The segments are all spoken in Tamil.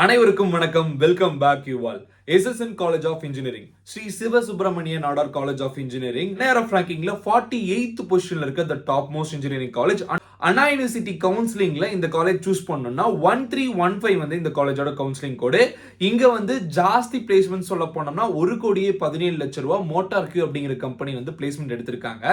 அனைவருக்கும் வணக்கம். Welcome back you all. SSN College of Engineering, Sri Siva Subramaniya Nadar college of Engineering நேரம் ரேங்கிங்ல 48th பொசிஷன்ல இருக்க the top most engineering college. Anna university கவுன்சிலிங்ல இந்த காலேஜ் சூஸ் பண்ணணும்னா 1315 வந்து இந்த காலேஜோட கவுன்சிலிங் கோடு. இங்க வந்து ஜாஸ்தி பிளேஸ்மெண்ட் சொல்ல போனோம்னா 1,17,00,000 ரூபாய் மோட்டார் கியூ அப்படிங்கிற கம்பெனி வந்து பிளேஸ்மெண்ட் எடுத்திருக்காங்க.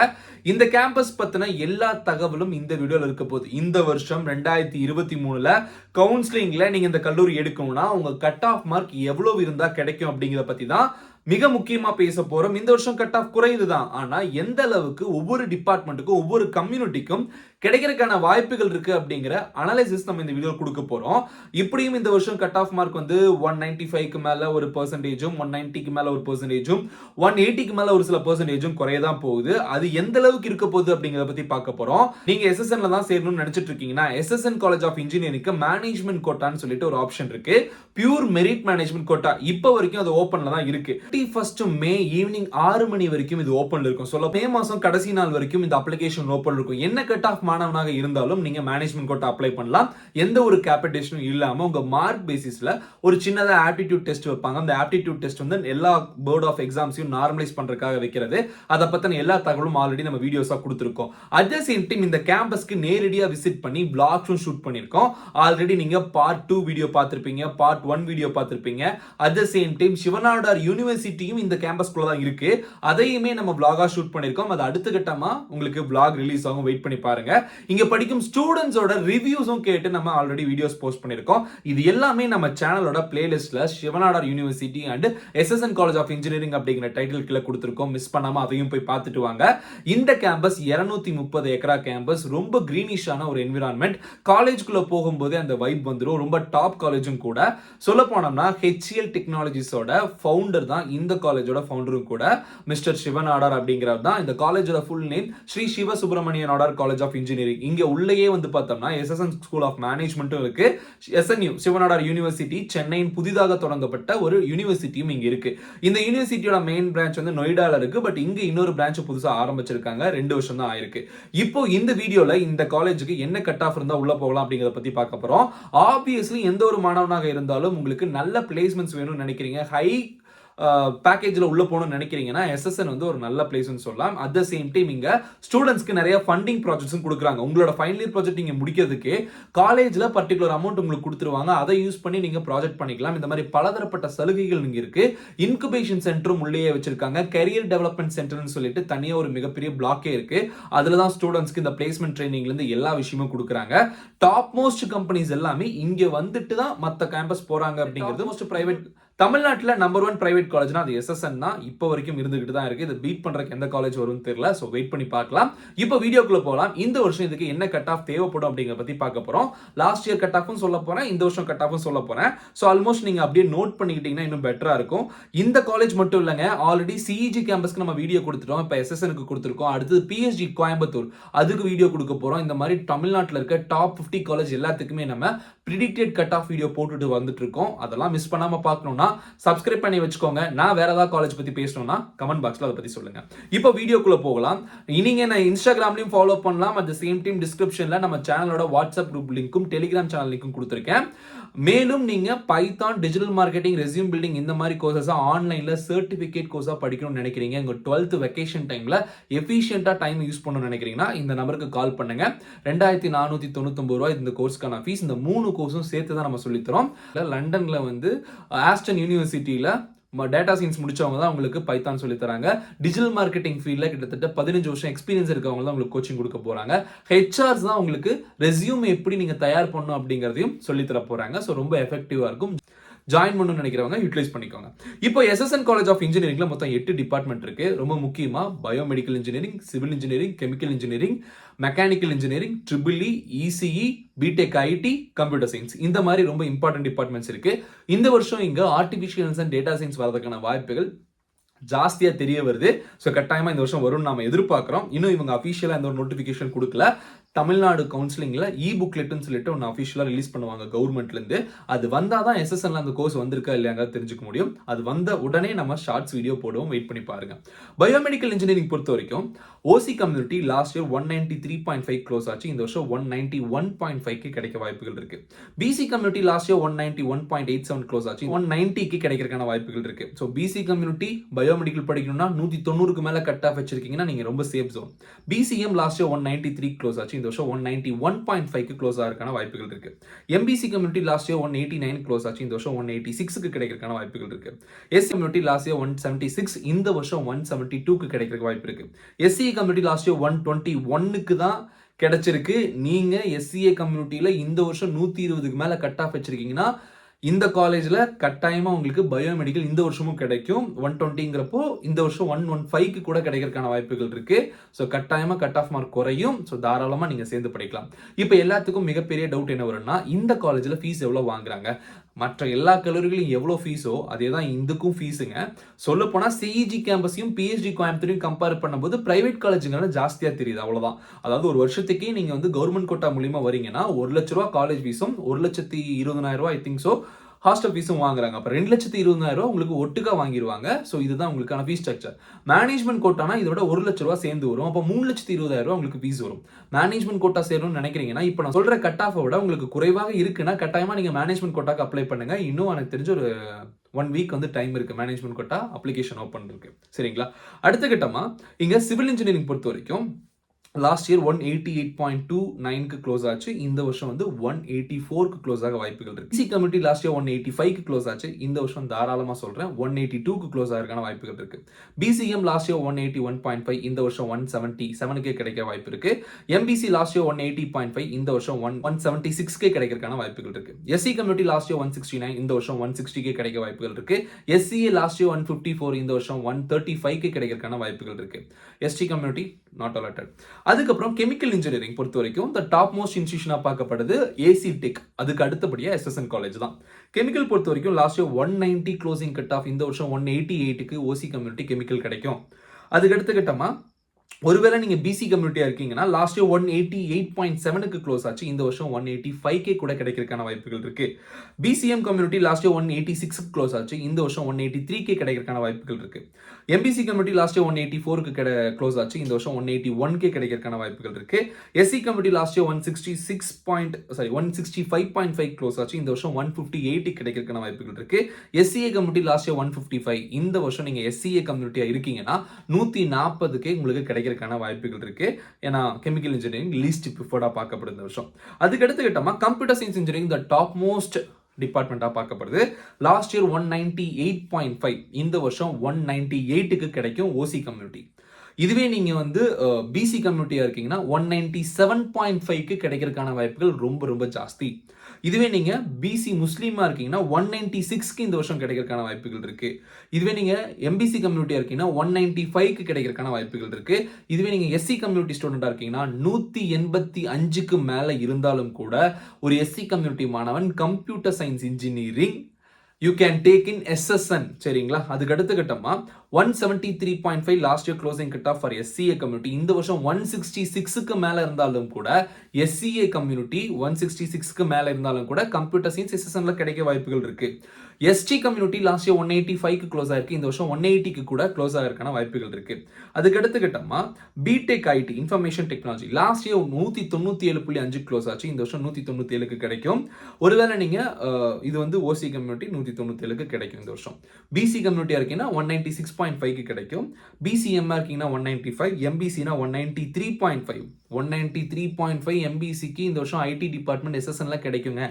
இந்த கேம்பஸ் பத்தின எல்லா தகவலும் இந்த வீடியோல இருக்க போகுது. இந்த வருஷம் 2023ல கவுன்சிலிங்ல நீங்க இந்த கல்லூரி எடுக்கணும்னா உங்க கட் ஆஃப் மார்க் எவ்வளவு இருந்தா கிடைக்கும் அப்படிங்கிறத பத்தி தான் மிக முக்கியமா பேச போறோம். இந்த வருஷம் கட் ஆஃப் குறையுதுதான், ஆனா எந்த அளவுக்கு ஒவ்வொரு டிபார்ட்மெண்ட்டுக்கும் ஒவ்வொரு கம்யூனிட்டிக்கும் கிடைக்கிறதுக்கான வாய்ப்புகள் இருக்கு அப்படிங்கிற அனலைசிஸ் நம்ம இந்த வீடியோ கொடுக்க போறோம். இப்படியும் இந்த வருஷம் கட் ஆஃப் மார்க் வந்து 195க்கு மேல ஒரு பெர்சன்டேஜும் 190க்கு மேல ஒரு பெர்சன்டேஜும் 180க்கு மேல ஒரு சில பெர்சன்டேஜும் குறையதான் போகுது. அது எந்த அளவுக்கு இருக்க போகுது அப்படிங்கறத பத்தி பார்க்க போறோம். நீங்க SSNல தான் சேரணும்னு நினைச்சிட்டு இருக்கீங்கன்னா SSN காலேஜ் ஆஃப் இன்ஜினியரிங்க்கு மேனேஜ்மெண்ட் கோட்டான்னு சொல்லிட்டு ஒரு ஆப்ஷன் இருக்கு. பியூர் மெரிட் மேனேஜ்மெண்ட் கோட்டா இப்போ வரைக்கும் அது ஓபன்ல தான் இருக்கு. 31st மே ஈவினிங் 6 மணி வரைக்கும் இது ஓபன்ல இருக்கும். சொல்ல மே மாசம் கடைசி நாள் வரைக்கும் இந்த அப்ளிகேஷன் ஓபன் இருக்கும். என்ன கட் ஆஃப் மாணவனாக இருந்தாலும் நீங்க மேனேஜ்மெண்ட் கோட்டா அப்ளை பண்ணலாம். எந்த ஒரு கேபிடேஷனும் இல்லாம உங்க மார்க் பேசிஸ்ல ஒரு சின்னதா ஆப்டிடியூட் டெஸ்ட் வைப்பாங்க. அந்த ஆப்டிடியூட் டெஸ்ட் வந்து எல்லா போர்ட் ஆஃப் எக்ஸாம்ஸையும் நார்மலைஸ் பண்றதுக்காக வைக்கிறது. அதை பத்தின எல்லா தகவலும் ஆல்ரெடி நம்ம வீடியோஸா கொடுத்திருக்கோம். அட் த சேம் டைம் இந்த கேம்பஸ்க்கு நேரடியா விசிட் பண்ணி vlogsம் ஷூட் பண்ணிருக்கோம். ஆல்ரெடி நீங்க பார்ட் 2 வீடியோ பார்த்திருப்பீங்க, பார்ட் 1 வீடியோ பார்த்திருப்பீங்க. At the same time Shiv Nadar யூனிவர்சிட்டியும் இந்த கேம்பஸ்குள்ள தான் இருக்கு. அதையுமே நம்ம vlog-ஆ ஷூட் பண்ணிருக்கோம். அது அடுத்த கட்டமா உங்களுக்கு vlog ரிலீஸ் ஆகும். வெயிட் பண்ணி பாருங்க. இங்க படிக்கும் ஸ்டூடெண்ட்ஸோட ரிவ்யூஸும் கேட்டு நம்ம ஆல்ரெடி வீடியோஸ் போஸ்ட் பண்ணிருக்கோம். இது எல்லாமே நம்ம சேனலோட பிளேலிஸ்ட்ல Shiv Nadar university and SSN college of engineering அப்படிங்கிற டைட்டில் கீழே கொடுத்திருக்கோம். மிஸ் பண்ணாம அதையும் போய் பார்த்துட்டு வாங்க. இந்த கேம்பஸ் 230 ஏக்கரா கேம்பஸ், ரொம்ப கிரீனிஷான ஒரு என்விரான்மெண்ட். காலேஜ்குள்ள போகும்போது அந்த வைப் வந்துடும். ரொம்ப டாப் காலேஜும் கூட. சொல்ல போனோம்னா HCL டெக்னாலஜிஸோட ஃபவுண்டர் தான் இந்த காலேஜோட ஃபவுண்டரும் கூட, மிஸ்டர் சிவநாடார் அப்படிங்கிறவர் தான். இந்த காலேஜோட full name Sri Siva Subramaniya Nadar college of engineering. இங்க உள்ளேயே வந்து பார்த்தோம்னா SSN ஸ்கூல் ஆஃப் மேனேஜ்மெண்ட்டும் இருக்கு. SNU சிவநாடார் யூனிவர்சிட்டி சென்னையின் புதிதாக தொடங்கப்பட்ட ஒரு யூனிவர்சிட்டியும் இங்க இருக்கு. இந்த யூனிவர்சிட்டியோட மெயின் பிரான்ச் வந்து நொய்டால இருக்கு. பட் இங்க இன்னொரு பிரான்ச் புதுசா ஆரம்பிச்சிருக்காங்க. 2 வருஷம் தான் ஆயிருக்கு. இப்போ இந்த வீடியோல இந்த காலேஜுக்கு என்ன கட் ஆஃப் இருந்தா உள்ள போகலாம் அப்படிங்கறத பத்தி பார்க்க போறோம். ஆப்வியஸ்லி எந்த ஒரு மாணவனாக இருந்தாலும் உங்களுக்கு நல்ல பிளேஸ்மெண்ட்ஸ் வேணும்னு நினைக்கிறீங்க, ஹை பேக்கேஜ்ல உள்ள போகணும்னு நினைக்கிறீங்கன்னா SSN வந்து ஒரு நல்ல பிளேஸ்னு சொல்லலாம். அட் த சேம் டைம் இங்க ஸ்டூடெண்ட்ஸ்க்கு நிறைய ஃபண்டிங் ப்ராஜெக்ட்ஸும் கொடுக்குறாங்க. உங்களோட ஃபைனல் இயர் ப்ராஜெக்ட் நீங்க முடிக்கிறதுக்கு காலேஜ்ல பர்டிகுலர் அமௌண்ட் உங்களுக்கு கொடுத்துருவாங்க. அதை யூஸ் பண்ணி நீங்க ப்ராஜெக்ட் பண்ணிக்கலாம். இந்த மாதிரி பலதரப்பட்ட சலுகைகள் இங்க இருக்கு. இன்குபேஷன் சென்டரும் உள்ளேயே வச்சிருக்காங்க. கரியர் டெவலப்மெண்ட் சென்டர்னு சொல்லிட்டு தனியா ஒரு மிகப்பெரிய பிளாக்கே இருக்கு. அதுல தான் ஸ்டூடெண்ட்ஸ்க்கு இந்த பிளேஸ்மெண்ட் ட்ரைனிங்ல இருந்து எல்லா விஷயமும் கொடுக்குறாங்க. டாப் மோஸ்ட் கம்பெனிஸ் எல்லாமே இங்க வந்துட்டு தான் மத்த கேம்பஸ் போறாங்க அப்படிங்கிறது. மோஸ்ட் பிரைவேட் தமிழ்நாட்டில் நம்பர் 1 பிரைவேட் காலேஜ்னா அது SSN தான். இப்போ வரைக்கும் இருந்துகிட்டு தான் இருக்கு. இதை பீட் பண்றதுக்கு எந்த காலேஜ் வரும்னு தெரியல. ஸோ வெயிட் பண்ணி பார்க்கலாம். இப்போ வீடியோக்குள்ள போகலாம். இந்த வருஷம் இதுக்கு என்ன கட் ஆஃப் தேவைப்படும் அப்படிங்கிறத பத்தி பார்க்க போறோம். லாஸ்ட் இயர் கட் ஆஃபும் சொல்ல போறேன், இந்த வருஷம் கட் ஆஃபும் சொல்ல போறேன். ஸோ ஆல்மோஸ்ட் நீங்க அப்படியே நோட் பண்ணிக்கிட்டீங்கன்னா இன்னும் பெட்டரா இருக்கும். இந்த காலேஜ் மட்டும் இல்லைங்க, ஆல்ரெடி CEG கேம்பஸ்க்கு நம்ம வீடியோ கொடுத்துட்டோம். இப்போ SSNக்கு கொடுத்துருக்கோம். அடுத்தது PSG கோயம்புத்தூர், அதுக்கு வீடியோ கொடுக்க போறோம். இந்த மாதிரி தமிழ்நாட்டில் இருக்க டாப் 50 காலேஜ் எல்லாத்துக்குமே நம்ம ப்ரிடிக்டட் கட் ஆஃப் வீடியோ போட்டுட்டு வந்துட்டு இருக்கோம். அதெல்லாம் மிஸ் பண்ணாம பார்க்கணும்னா சப்ஸ்கிரைப் பண்ணி வச்சுக்கோங்க. நான் வேற ஏதாவது காலேஜ் பத்தி பேசணும்னா கமெண்ட் பாக்ஸ்ல அதை பத்தி சொல்லுங்க. இப்போ வீடியோக்குள்ள போகலாம். நீங்க என்ன இன்ஸ்டாகிராம்லயும் ஃபாலோ பண்ணலாம். அட் தி சேம் டைம் டிஸ்கிரிப்ஷன்ல நம்ம சேனலோட வாட்ஸ்அப் குரூப் லிங்க்கும் டெலிகிராம் சேனல் லிங்க்கும் கொடுத்துருக்கேன். மேலும் நீங்க Python, digital marketing, resume building இந்த மாதிரி கோர்சஸ் ஆன்லைன்ல சர்டிபிகேட் கோர்ஸா படிக்கணும்னு நினைக்கிறீங்க, உங்க 12th வெக்கேஷன் டைம்ல எஃபிஷியன்ட்டா டைம் யூஸ் பண்ணணும்னு நினைக்கிறீங்கன்னா இந்த நம்பருக்கு கால் பண்ணுங்க. 2499 ரூபாய் இந்த கோர்ஸ்க்கான ஃபீஸ். இந்த 3 கோர்ஸும் சேர்த்து தான் நம்ம சொல்லித்தரோம். லண்டன்ல வந்து ஆஸ்டன் யூனிவர்சிட்டியில டேட்டா சயின்ஸ் முடிச்சவங்க தான் உங்களுக்கு பைத்தான் சொல்லி தராங்க. டிஜிட்டல் மார்க்கெட்டிங் ஃபீல்ட்ல கிட்டத்தட்ட 15 வருஷம் எக்ஸ்பீரியன்ஸ் இருக்கவங்க தான் உங்களுக்கு கோச்சிங் கொடுக்க போறாங்க. HRs தான் உங்களுக்கு ரெஸ்யூம் எப்படி நீங்க தயார் பண்ணணும் அப்படிங்கறதையும் சொல்லி தர போறாங்க. ஸோ ரொம்ப எஃபெக்டிவா இருக்கும். ஜாயின் பண்ணணும்னு நினைக்கிறவங்க யூட்டிலைஸ் பண்ணிக்கோங்க. இப்போ SSN காலேஜ் ஆஃப் இன்ஜினியரிங்ல மொத்தம் 8 டிபார்ட்மெண்ட் இருக்கு. ரொம்ப முக்கியமா biomedical engineering, civil engineering, chemical engineering, mechanical engineering, EEE, ECE, B Tech IT, computer science, இந்த மாதிரி ரொம்ப இம்பார்ட்டன்ட் டிபார்ட்மெண்ட்ஸ் இருக்கு. இந்த வருஷம் இங்க ஆர்டிஃபிஷியல் அண்ட் டேட்டா சயின்ஸ் வரதுக்கான வாய்ப்புகள் ஜாஸ்தியா தெரிய வருது. ஸோ கட்டாயமா இந்த வருஷம் வரும்னு நாம எதிர்பார்க்கிறோம். இன்னும் இவங்க அஃபிஷியலா எந்த ஒரு நோட்டிபிகேஷன் கொடுக்கல. தமிழ்நாடு கவுன்சிலிங்ல புக்லெட்னு சொல்லிட்டு ஒன்று அஃபிஷியலாக ரிலீஸ் பண்ணுவாங்க கவர்மெண்ட்லேருந்து. அது வந்தால் தான் SSNல அந்த கோர்ஸ் வந்திருக்கா இல்லையாங்க தெரிஞ்சுக்க முடியும். அது வந்த உடனே நம்ம ஷார்ட்ஸ் வீடியோ போடுவோம், வெயிட் பண்ணி பாருங்க. பயோமெடிக்கல் இன்ஜினியரிங் பொறுத்த வரைக்கும் ஓசி கம்யூனிட்டி லாஸ்ட் இயர் 193.5 க்ளோஸ் ஆச்சு. இந்த வருஷம் 191.5க்கு கிடைக்க வாய்ப்புகள் இருக்கு. PC community last year 191.87 close ஆச்சு. 190க்கு கிடைக்கிறதுக்கான வாய்ப்புகள் இருக்கு. ஸோ பிசி கம்யூனிட்டி பயோமெடிக்கல் படிக்கணும்னா 190க்கு மேல கட் ஆஃப் வச்சிருக்கீங்கன்னா நீங்க ரொம்ப safe zone. PCM last year 193 close ஆச்சு. இந்த வருஷம் 191.5க்கு க்ளோஸ் ஆகிறதுக்கான வாய்ப்புகள் இருக்கு. MBC community last year 189 close ஆச்சு. இந்த வருஷம் 186க்கு கிடைக்கிறதுக்கான வாய்ப்புகள் இருக்கு. எஸ்சி கம்யூனிட்டி லாஸ்ட் இயர் 176, இந்த வருஷம் 172க்கு கிடைக்கிறதுக்கு வாய்ப்பு இருக்கு. எஸ்சி கம்யூனிட்டி லாஸ்ட் இயர் 121க்கு தான் கிடைச்சிருக்கு. நீங்க எஸ்சிஏ கம்யூனிட்டியில இந்த வருஷம் 120க்கு மேல கட் ஆஃப் வச்சிருக்கீங்கன்னா இந்த காலேஜ்ல கட்டாயமா உங்களுக்கு பயோமெடிக்கல் இந்த வருஷமும் கிடைக்கும். 120ங்கிறப்போ இந்த வருஷம் 115க்கு கூட கிடைக்கிறதுக்கான வாய்ப்புகள் இருக்கு. ஸோ கட்டாயமா கட் ஆஃப் மார்க் குறையும். ஸோ தாராளமா நீங்க சேர்ந்து படிக்கலாம். இப்போ எல்லாத்துக்கும் மிகப்பெரிய டவுட் என்ன வரும்னா, இந்த காலேஜ்ல ஃபீஸ் எவ்வளவு வாங்குறாங்க, மற்ற எல்லா கல்லூரிகளும் எவ்வளோ ஃபீஸோ அதே தான் இதுக்கும் ஃபீஸுங்க. சொல்ல போனால் சிஇஜி கேம்பஸையும் பிஹெச்டி கோயம்புத்தூரையும் கம்பேர் பண்ணும்போது பிரைவேட் காலேஜுங்கிறது ஜாஸ்தியாக தெரியுது, அவ்வளோதான். அதாவது ஒரு வருஷத்துக்கே நீங்கள் வந்து கவர்மெண்ட் கோட்டா மூலியமாக வரீங்கன்னா 1 லட்ச ரூபா காலேஜ் ஃபீஸும் 1,20,000 ரூபா ஐ திங்க் ஸோ ஹாஸ்டல் ஃபீஸும் வாங்குறாங்க. அப்போ 2,20,000 ரூபா உங்களுக்கு ஒட்டுக்கா வாங்கிடுவாங்க. ஸோ இதுதான் உங்களுக்கான ஃபீஸ் ஸ்ட்ரக்சர். மேனேஜ்மெண்ட் கோட்டானா இதோட 1 லட்ச ரூபா சேர்ந்து வரும். அப்போ 3,20,000 ரூபா உங்களுக்கு ஃபீஸ் வரும். மேனேஜ்மெண்ட் கோட்டா சேரணும்னு நினைக்கிறீங்கன்னா இப்போ நான் சொல்ற கட் ஆஃபை விட உங்களுக்கு குறைவாக இருக்குன்னா கட்டாயமா நீங்க மேனேஜ்மெண்ட் கோட்டாக்கு அப்ளை பண்ணுங்க. இன்னும் எனக்கு தெரிஞ்ச ஒரு 1 வீக் வந்து டைம் இருக்கு மேனேஜ்மெண்ட் கோட்டா அப்ளிகேஷன் ஓப்பன் இருக்கு. சரிங்களா? அடுத்த கட்டமா இங்க சிவில் இன்ஜினியரிங் பொறுத்த வரைக்கும் லாஸ்ட் இயர் 188.29க்கு க்ளோஸ் ஆச்சு. இந்த வருஷம் வந்து 184க்கு க்ளோஸ் ஆக வாய்ப்புகள் இருக்கு. சி கம்யூனிட்டி லாஸ்ட் இயர் 185க்கு க்ளோஸ் ஆச்சு. இந்த வருஷம் தாராளமா சொல்றேன் 182க்கு க்ளோஸ் ஆகிறதுக்கான வாய்ப்புகள் இருக்கு. பிசிஎம் லாஸ்ட் இயர் 181.5, இந்த வருஷம் 177க்கு கிடைக்க வாய்ப்பு இருக்கு. எம்பிசி லாஸ்ட் இயர் 180.5, இந்த வருஷம் 176க்கு கிடைக்கிறதுக்கான வாய்ப்புகள் இருக்கு. எஸ்சி கம்யூனிட்டி லாஸ்ட் இயர் 169, இந்த வருஷம் 160க்கு கிடைக்க வாய்ப்புகள் இருக்கு. எஸ்சிஏ லாஸ்ட் இயர் 154, இந்த வருஷம் 135க்கு கிடைக்கிறதுக்கான வாய்ப்புகள் இருக்கு. ST community not allotted. அதுக்கப்புறம் கெமிக்கல் இன்ஜினியரிங் பொறுத்த வரைக்கும் த டாப் மோஸ்ட் இன்ஸ்டிடியூஷனா பார்க்கப்படுது ஏசி டெக். அதுக்கு அடுத்தபடியா SSN காலேஜ் தான். கெமிக்கல் பொறுத்த வரைக்கும் last year 190 closing cut off, இந்த வருஷம் 188க்கு ஓசி கம்யூனிட்டி கெமிக்கல் கிடைக்கும். அதுக்கு அடுத்த கட்டமா ஒருவேளை நீங்க பிசி கம்யூனிட்டியா இருக்கீங்கன்னா லாஸ்ட் இயர் 188.7க்கு க்ளோஸ் ஆச்சு. இந்த வருஷம் 185K கூட கிடைக்கிறதுக்கான வாய்ப்புகள் இருக்கு. பிசிஎம் கம்யூனிட்டி லாஸ்ட் இயர் 186க்கு க்ளோஸ் ஆச்சு. இந்த வருஷம் 183K கிடைக்கிறதுக்கான வாய்ப்புகள் இருக்கு. எம்பிசி கம்யூனிட்டி லாஸ்ட் இயர் 184க்கு க்ளோஸ் ஆச்சு. இந்த வருஷம் 181K கிடைக்கிறதுக்கான வாய்ப்புகள் இருக்கு. SC community last year 165.5 close ஆச்சு. இந்த வருஷம் 158 கிடைக்கிறதுக்கான வாய்ப்புகள் இருக்கு. எஸ்சிஏ கம்யூனிட்டி லாஸ்ட் இயர் 155, இந்த வருஷம் நீங்க எஸ்சிஏ கம்யூனிட்டியா இருக்கீங்கன்னா 140K உங்களுக்கு கிடைக்கிறதுக்கான வாய்ப்புகள் இருக்கு. ஏன்னா கெமிக்கல் இன்ஜினியரிங் லீஸ்ட் ப்ரிஃபர்டா பார்க்கப்படுது இந்த வருஷம். அதுக்கு அடுத்த கட்டமா computer science engineering the top most டிபார்ட்மெண்டா பார்க்கப்படுது. லாஸ்ட் இயர் 198.5, இந்த வருஷம் 198க்கு கிடைக்கும் ஓசி கம்யூனிட்டி. இதுவே நீங்க வந்து பிசி கம்யூனிட்டியா இருக்கீங்கன்னா 197.5க்கு கிடைக்கிறதுக்கான வாய்ப்புகள் ரொம்ப ரொம்ப ஜாஸ்தி. இதுவே நீங்க பிசி முஸ்லீமா இருக்கீங்கன்னா 196க்கு இந்த வருஷம் கிடைக்கிறதுக்கான வாய்ப்புகள் இருக்கு. இதுவே நீங்க எம்பிசி கம்யூனிட்டியா இருக்கீங்கன்னா 195க்கு கிடைக்கிறதுக்கான வாய்ப்புகள் இருக்கு. இதுவே நீங்க எஸ்சி கம்யூனிட்டி ஸ்டூடெண்டா இருக்கீங்கன்னா 185க்கு மேல இருந்தாலும் கூட ஒரு எஸ்சி கம்யூனிட்டி மாணவன் computer science engineering you can take in SSN. சரிங்களா? அதுக்கு அடுத்த கட்டமா 173.5 last year closing cut of for SCA community. இந்த வருஷம் 166க்கு மேல இருந்தாலும் கூட எஸ்சிஏ கம்யூனிட்டி 166க்கு மேல இருந்தாலும் கூட கம்ப்யூட்டர் சயின்ஸ் SSNல கிடைக்க வாய்ப்புகள் இருக்கு. எஸ்டி கம்யூனிட்டி லாஸ்ட் இயர் 185க்கு க்ளோஸ் ஆயிருக்கு. இந்த வருஷம் 180க்கு கூட க்ளோஸ் ஆகிறதுக்கான வாய்ப்புகள் இருக்கு. அதுக்கு அடுத்த கட்டமா B Tech IT information technology last year 197.5 close ஆச்சு. இந்த வருஷம் 197க்கு கிடைக்கும். ஒருவேளை நீங்க இது வந்து ஓசி கம்யூனிட்டி 197க்கு கிடைக்கும் இந்த வருஷம். பிசி கம்யூனிட்டியா இருக்கீங்கன்னா 196.5க்கு கிடைக்கும். பிசிஎம் இருக்கீங்கன்னா 195, எம்பிசினா 193.5. 193.5 எம்பிசிக்கு இந்த வருஷம் ஐடி டிபார்ட்மெண்ட் SSNல கிடைக்குங்க.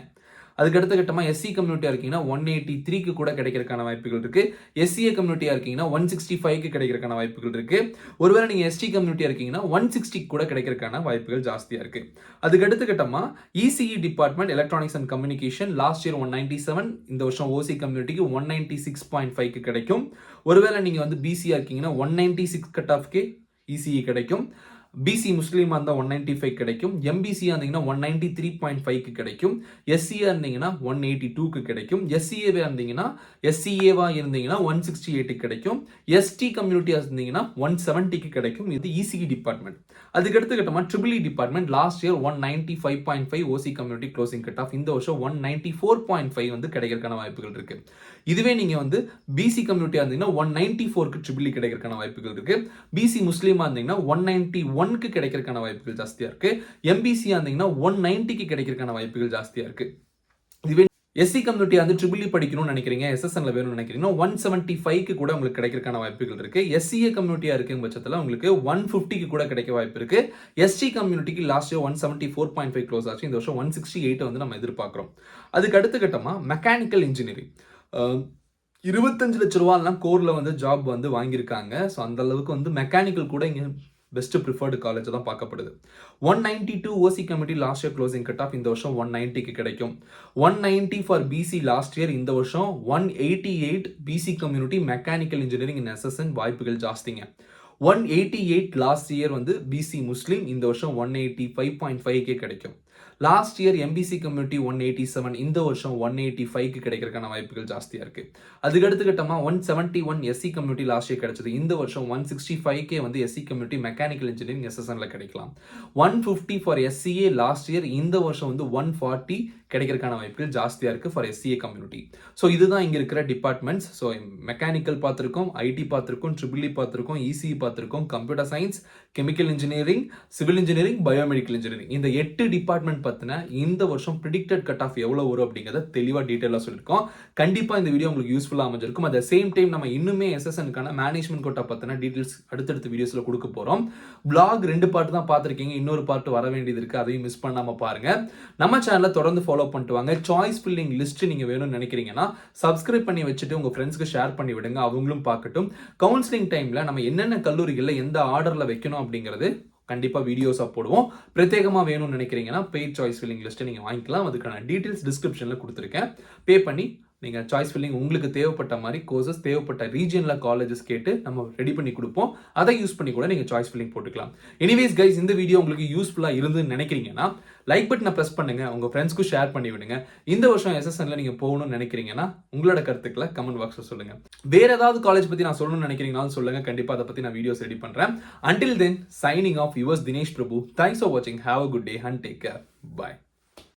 அதுக்கு அடுத்த கட்டமா எஸ்சி கம்யூனிட்டியா இருக்கீங்கன்னா 183க்கு கூட கிடைக்கிறதுக்கான வாய்ப்புகள் இருக்கு. எஸ்சிஏ கம்யூனிட்டியா இருக்கீங்கன்னா 165க்கு கிடைக்கிறதுக்கான வாய்ப்புகள் இருக்கு. ஒருவேளை நீங்க எஸ்டி கம்யூனிட்டியா இருக்கீங்கன்னா 160 கூட கிடைக்கிறதுக்கான வாய்ப்புகள் ஜாஸ்தியா இருக்கு. அதுக்கு அடுத்த கட்டமா ECE department electronics and communication last year 197, இந்த வருஷம் ஓசி கம்யூனிட்டிக்கு 196.5க்கு கிடைக்கும். ஒருவேளை நீங்க வந்து பிசியா இருக்கீங்கன்னா 196 கட் ஆஃப்க்கு இசிஇ கிடைக்கும். பிசி முஸ்லீமா இருந்தா 195 கிடைக்கும். எம்பிசியா இருந்தீங்கன்னா 193.5க்கு கிடைக்கும். எஸ்சியா இருந்தீங்கன்னா 182க்கு கிடைக்கும். எஸ்சிஏவா இருந்தீங்கன்னா எஸ்சிஏவா இருந்தீங்கன்னா 168க்கு கிடைக்கும். எஸ்டி கம்யூனிட்டியா இருந்தீங்கன்னா 170க்கு கிடைக்கும். இது இசிஇ டிபார்ட்மெண்ட். அதுக்கு அடுத்து கட்டமா triple E department last year 195.5 ஓசி கம்யூனிட்டி க்ளோசிங் கட் ஆஃப். இந்த வருஷம் 194.5 வந்து கிடைக்கிறதுக்கான வாய்ப்புகள் இருக்கு. இதுவே நீங்க வந்து பிசி கம்யூனிட்டியா இருந்தீங்கன்னா 194க்கு ட்ரிபிள் இ கிடைக்கிறதுக்கான வாய்ப்புகள் இருக்கு. பிசி முஸ்லீமா இருந்தீங்கன்னா 191க்கு கிடைக்கிறதுக்கான வாய்ப்புகள் ஜாஸ்தியா இருக்கு. எம்பிசியா இருந்தீங்கன்னா 190க்கு கிடைக்கிறதுக்கான வாய்ப்புகள் ஜாஸ்தியா இருக்கு. இதுவே எஸ்சி கம்யூனிட்டியா வந்து ட்ரிபிள் இ படிக்கணும்னு நினைக்கிறீங்க, எஸ்எஸ்என்ல வேணும்னு நினைக்கிறீங்கன்னா 175க்கு கூட உங்களுக்கு கிடைக்கிறதுக்கான வாய்ப்புகள் இருக்கு. எஸ்சிஏ கம்யூனிட்டியா இருக்கும் பட்சத்தில் உங்களுக்கு 150க்கு கூட கிடைக்க வாய்ப்பு இருக்கு. எஸ்டி கம்யூனிட்டிக்கு லாஸ்ட் இயர் 174.5 க்ளோஸ் ஆச்சு. இந்த வருஷம் 168 வந்து நம்ம எதிர்பார்க்கிறோம். அதுக்கு அடுத்த கட்டமா மெக்கானிக்கல் இன்ஜினியரிங் 25 லட்ச ரூபாய்லாம் கோர்ல வந்து ஜாப் வந்து வாங்கியிருக்காங்க. ஸோ அந்த அளவுக்கு வந்து மெக்கானிக்கல் கூட இங்கே பெஸ்ட் ப்ரிஃபர்டு காலேஜ் தான் பார்க்கப்படுது. 192 OC committee last year closing cut off. இந்த வருஷம் 190க்கு கிடைக்கும். 190 ஃபார் பிசி லாஸ்ட் இயர். இந்த வருஷம் 188 PC community mechanical engineering in SSN வாய்ப்புகள் ஜாஸ்திங்க. 188 லாஸ்ட் இயர் வந்து பிசி முஸ்லீம். இந்த வருஷம் 185.5க்கே கிடைக்கும். லாஸ்ட் இயர் எம்பிசி கம்யூனிட்டி 187, இந்த வருஷம் 185க்கு கிடைக்கிறதுக்கான வாய்ப்புகள் ஜாஸ்தியா இருக்கு. அதுக்கு அடுத்த கட்டமா 171 எஸ்சி கம்யூனிட்டி லாஸ்ட் இயர் கிடைச்சது. இந்த வருஷம் 165க்கே வந்து எஸ்சி கம்யூனிட்டி மெக்கானிக்கல் இன்ஜினியரிங் எஸ்எஸ்என்ல கிடைக்கலாம். 150 ஃபார் எஸ்சிஏ லாஸ்ட் இயர். இந்த வருஷம் வந்து 140 கிடைக்கிறதுக்கான வாய்ப்புகள் ஜாஸ்தியா இருக்கு ஃபார் எஸ்சிஏ கம்யூனிட்டி. ஸோ இதுதான் இங்க இருக்கிற டிபார்ட்மெண்ட்ஸ். ஸோ மெக்கானிக்கல் பார்த்திருக்கோம், ஐடி பார்த்திருக்கோம், ட்ரிபிள் இ பார்த்திருக்கோம், இசிஇ பார்த்திருக்கோம், computer science, chemical engineering, civil engineering, biomedical engineering. இந்த 8 டிபார்ட்மெண்ட் பத்தின இந்த வருஷம் ப்ரிடிக்டட் கட் ஆஃப் எவ்வளவு வரும் அப்படிங்கிறத தெளிவா டீடைலா சொல்லியிருக்கோம். கண்டிப்பா இந்த வீடியோ உங்களுக்கு யூஸ்ஃபுல்லா அமைஞ்சிருக்கும். அட் த சேம் டைம் நம்ம இன்னுமே எஸ்எஸ்என்கான மேனேஜ்மெண்ட் கோட்டா பத்தின டீடைல்ஸ் அடுத்தடுத்த வீடியோஸ்ல கொடுக்க போறோம். பிளாக் 2 பார்ட் தான் பார்த்திருக்கீங்க, இன்னொரு பார்ட் வர வேண்டியது இருக்கு, அதையும் மிஸ் பண்ணாம பாருங்க. நம்ம சேனலை தொடர்ந்து ஃபாலோ பண்ணிட்டு வாங்க. சாய்ஸ் ஃபில்லிங் லிஸ்ட் நீங்க வேணும்னு நினைக்கிறீங்கன்னா சப்ஸ்கிரைப் பண்ணி வச்சுட்டு உங்க ஃப்ரெண்ட்ஸ்க்கு ஷேர் பண்ணி விடுங்க, அவங்களும் பார்க்கட்டும். கவுன்சிலிங் டைம்ல நம்ம என்னென்ன கல்லூரிகள்ல எந்த ஆர்டர்ல வைக்கணும் அப்படிங்கிறது கண்டிப்பா வீடியோஸா போடுவோம். பிரத்யேகமா வேணும்னு நினைக்கிறீங்கன்னா பெய்ட் சாய்ஸ் ஃபில்லிங் லிஸ்ட் நீங்க வாங்கிக்கலாம். அதுக்கான டீடைல்ஸ் டிஸ்கிரிப்ஷன்ல கொடுத்துருக்கேன். பே பண்ணி நீங்க சாய்ஸ் ஃபில்லிங் உங்களுக்கு தேவைப்பட்ட மாதிரி கோர்சஸ் தேவைப்பட்ட ரீஜன்ல காலேஜஸ் கேட்டு நம்ம ரெடி பண்ணி கொடுப்போம். அதை யூஸ் பண்ணி கூட நீங்க சாய்ஸ் ஃபில்லிங் போட்டுக்கலாம். எனிவேஸ் கைஸ், இந்த வீடியோ உங்களுக்கு யூஸ்ஃபுல்லா இருந்துன்னு நினைக்கிறீங்கன்னா லைக் பட்டனை பிரஸ் பண்ணுங்க, உங்க ஃப்ரெண்ட்ஸ்க்கும் ஷேர் பண்ணி விடுங்க. இந்த வருஷம் எஸ்எஸ்என்ல நீங்க போகணும்னு நினைக்கிறீங்கன்னா உங்களோட கருத்துக்களை கமெண்ட் பாக்ஸ்ல சொல்லுங்க. வேற ஏதாவது காலேஜ் பத்தி நான் சொல்லணும்னு நினைக்கிறீங்கனாலும் சொல்லுங்க, கண்டிப்பா அதை பத்தி நான் வீடியோஸ் ரெடி பண்றேன். Until then, signing off, yours Dineshprabhu. Thanks for watching. Have a good day and take care. Bye.